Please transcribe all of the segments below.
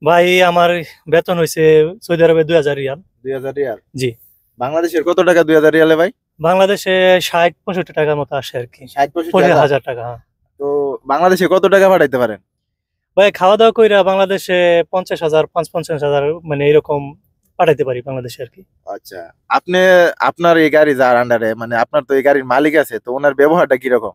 ভাই আমার বেতন হয়েছে সৌদি আরবে 2000 রিয়াল। 2000 রিয়াল? জি। বাংলাদেশের কত টাকা 2000 রিয়ালে ভাই? বাংলাদেশে 60-65 টাকার মতো আসে আর কি। 60-65 টাকা? 15,000 টাকা, হ্যাঁ। তো বাংলাদেশে কত টাকা পাঠাইতে পারেন? ভাই খাওয়া দাওয়া কইরা বাংলাদেশে 50,000 50,000 মানে এরকম পাঠাইতে পারি বাংলাদেশে আর কি। আচ্ছা, আপনি আপনার এই গাড়ি যার আন্ডারে, মানে আপনার তো এই গাড়ির মালিক আছে, তো ওনার ব্যবহারটা কিরকম?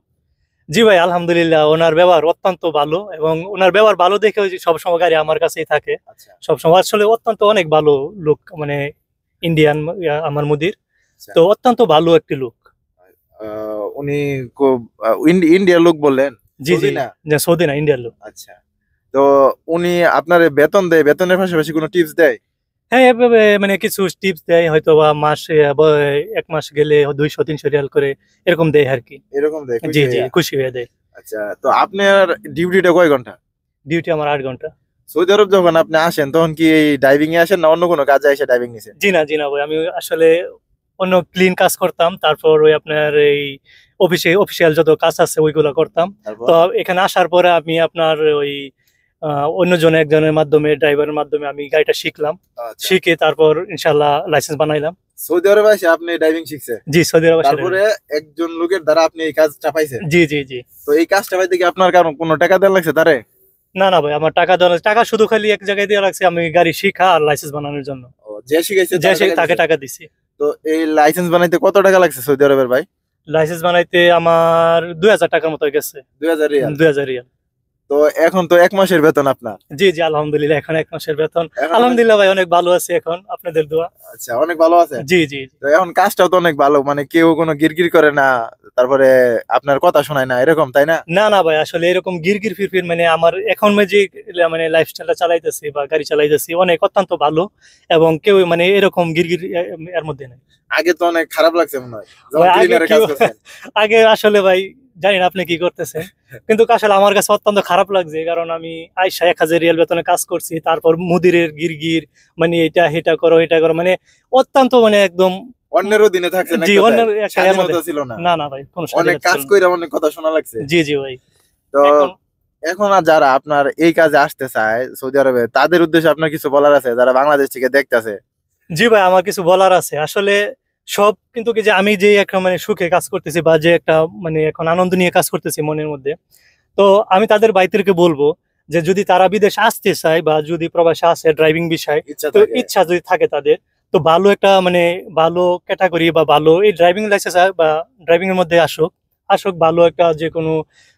জি ভাই, আলহামদুলিল্লাহ ওনার ব্যবহার অত্যন্ত ভালো, এবং ওনার ব্যবহার ভালো দেখে ওই যে সবসময় গাড়ি আমার কাছেই থাকে। আচ্ছা সবসময় আসলে অত্যন্ত অনেক ভালো লোক, মানে ইন্ডিয়ান আমার মুদির। আচ্ছা। তো অত্যন্ত ভালো একটি লোক। উনি ইন্ডিয়ার লোক বললেন? জি জি। সৌদি না? যে সৌদি না, ইন্ডিয়ার লোক। আচ্ছা, তো উনি আপনার বেতন দেয়, বেতনের পাশাপাশি কোনো টিপস দেয়? হ্যাঁ, এভাবে মানে কিছু টিপস দেয়, হয়তো বা মাসে 1 মাস গেলে 200-300 রিয়াল করে এরকম দেয় আর কি। এরকম দেয় জি খুশি জি, হইয়া? খুশি হয়ে দেয়। আচ্ছা, তো আপনার ডিউটিটা কয় ঘন্টা? ডিউটি আমার 8 ঘন্টা। সৌদি আরব যখন আপনি আসেন তখন কি এই ডাইভিং এ আসেন, না অন্য কোনো কাজে এসে ডাইভিং নিছেন? জি না, জি না ভাই, আমি আসলে অন্য ক্লিন কাজ করতাম, তারপর ওই আপনার এই অফিসিয়াল যত কাজ আছে ওইগুলো করতাম। তারপর? তো এখানে আসার পরে আমি আপনার ওই একজনের মাধ্যমে, ড্রাইভারের মাধ্যমে আমি গাড়িটা শিখলাম। আচ্ছা, শিখে তারপর ইনশাল্লাহ লাইসেন্স বানাইলাম। সৌদি আরবে এসে আপনি ডাইভিং শিখছেন? জি, সৌদি আরব আসলে। তারপরে একজন লোকের দ্বারা আপনি এই কাজটা পাইছেন? জি জি জি। তো এই কাজটা পাইতে কি আপনার কারণ কোনো টাকা দেওয়া লাগছে তারে? না না ভাই, আমার টাকা দেওয়া টাকা শুধু খালি এক জায়গায় দিয়ে রাখছি, আমি গাড়ি শিখা আর লাইসেন্স বানানোর জন্য। ও, যে শিখাইছে যে তারে টাকা তাকে দিছেন? টাকা দিছি। তো এই লাইসেন্স বানাইতে কত টাকা লাগছে সৌদি আরবের ভাই? লাইসেন্স বানাইতে আমার 2000 টাকার মতো গেছে। 2000 রিয়াল? 2000 রিয়াল। তো এখন তো 1 মাসের বেতন আপনার? জি জি, আলহামদুলিল্লাহ এখন 1 মাসের বেতন। এখন আলহামদুলিল্লাহ ভাই, অনেক ভালো আছি এখন, আপনাদের দোয়া। আচ্ছা, অনেক ভালো আছে। জি জি জি। তো এখন কাজটাও তো অনেক ভালো, মানে কেউ কোনো গিরগির করে না, তারপরে আপনার কথা শোনায় না, এরকম তাই না? না না ভাই, আসলে এরকম গিরগির ফিরফির মানে আমার এখন যে মানে লাইফস্টাইলটা চালাইতেছি বা গাড়ি চালাইতেছি অনেক অত্যন্ত ভালো, এবং কেউ মানে এরকম গিরগির এর মধ্যে নেই। আগে তো অনেক খারাপ লাগছে মনে হয় যখন ভাই আগে ক্লিনারে কি কাজ করছেন। আগে আসলে ভাই জানি না আপনি কি করতেছেন, কিন্তু আসলে আমার কাছে অত্যন্ত খারাপ লাগছে, কারণ আমি আইসা 1000 রিয়াল বেতনে কাজ করছি, তারপর মুদিরের গিরগির, মানে এটা এটা করো এটা করো, মানে অত্যন্ত মানে একদম। অন্যের অধীনে থাকছেন এক জি, কথায়, অন্য একটা এর মধ্যে। স্বাধীনতা ছিল না। না না ভাই, কোনো অনেক স্বাধীনতা কাজ ছিল না। কইরা অনেক কথা শোনা লাগছে। জি জি ভাই। তো এখন এখন আর যারা আপনার এই কাজে আসতে চায় সৌদি আরবে, তাদের উদ্দেশ্যে আপনার কিছু বলার আছে যারা বাংলাদেশ থেকে দেখতেছে? জি ভাই, আমার কিছু বলার আছে আসলে। সব কিন্তু কি যে আমি যে একটা মানে সুখে কাজ করতেছি, বা যে একটা মানে এখন আনন্দ নিয়ে কাজ করতেছি মনের মধ্যে, তো আমি তাদের ভাইদেরকে বলবো যে যদি তারা বিদেশ আসতে চায় বা যদি প্রবাসে আসে ড্রাইভিং বিষয়, ইচ্ছা তো থাকে? ইচ্ছা যদি থাকে তাদের, তো ভালো একটা মানে ভালো ক্যাটাগরি বা ভালো এই ড্রাইভিং লাইসেন্স বা ড্রাইভিং এর মধ্যে আসুক। আসুক ভালো একটা যে কোনো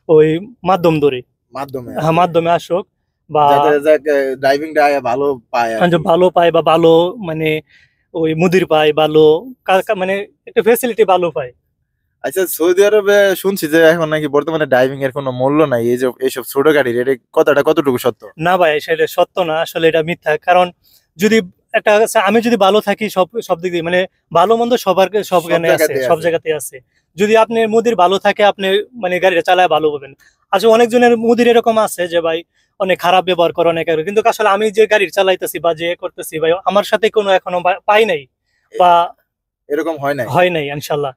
ওই মাধ্যম ধরে, মাধ্যমে হ্যাঁ মাধ্যমে আসুক, বা যাতে ড্রাইভিংটা ভালো পায় আর যে কি। ভালো পায় বা ভালো মানে ওই মুদির পায় ভালো, মানে একটা ফেসিলিটি ভালো পায়। আচ্ছা, সৌদি আরবে শুনছি যে এখন নাকি বর্তমানে ড্রাইভিং এর কোনো মূল্য নাই, এই যে এইসব ছোট গাড়ির, এটা কথাটা কতটুকু সত্য? না ভাই, সেটা সত্য না, আসলে এটা মিথ্যা। কারণ যদি একটা আমি যদি ভালো থাকি সব সব দিক দিয়ে, মানে ভালো মন্দ সব সব জ্ঞানে আছে, জায়গাতে সব আছে। জায়গাতে আছে। যদি আপনি মুদির ভালো থাকে, আপনি মানে গাড়িটা চালায় ভালো পাবেন। আসলে অনেকজনের মুদির এরকম আছে যে ভাই অনেক খারাপ ব্যবহার করে অনেক, কিন্তু আসলে আমি যে গাড়ি চালাইতেছি বা যে করতেছি ভাই, আমার সাথে কোনো এখনো পাই নাই এ- বা এরকম হয় নাই? হয় নাই ইনশাল্লাহ।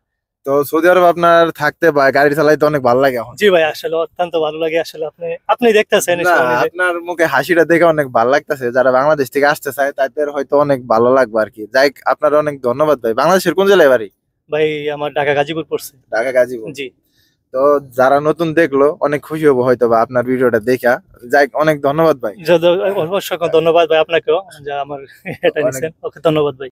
তো সৌদি আরব আপনার থাকতে বা গাড়ি চালাইতে অনেক ভালো লাগে এখন? জি ভাই, আসলে অত্যন্ত ভালো লাগে। আসলে আপনি আপনি দেখতেছেন না, নিশ্চয়ই নিজে। আপনার মুখে হাসিটা দেখে অনেক ভালো লাগতেছে, যারা বাংলাদেশ থেকে আসতে চায় তাদের হয়তো অনেক ভালো লাগবে আর কি। যাই হোক, আপনার অনেক ধন্যবাদ ভাই। বাংলাদেশের কোন জেলায় বাড়ি? ভাই আমার ঢাকা গাজীপুর পড়ছে। ঢাকা গাজীপুর? জি। তো যারা নতুন দেখলো অনেক খুশি হবো হয়তো বা আপনার ভিডিওটা দেখা। যাই হোক, অনেক ধন্যবাদ ভাই। অবশ্যই ধন্যবাদ ভাই আপনাকেও, যা আমার এটা অনেক নিছেন। ওকে, ধন্যবাদ ভাই।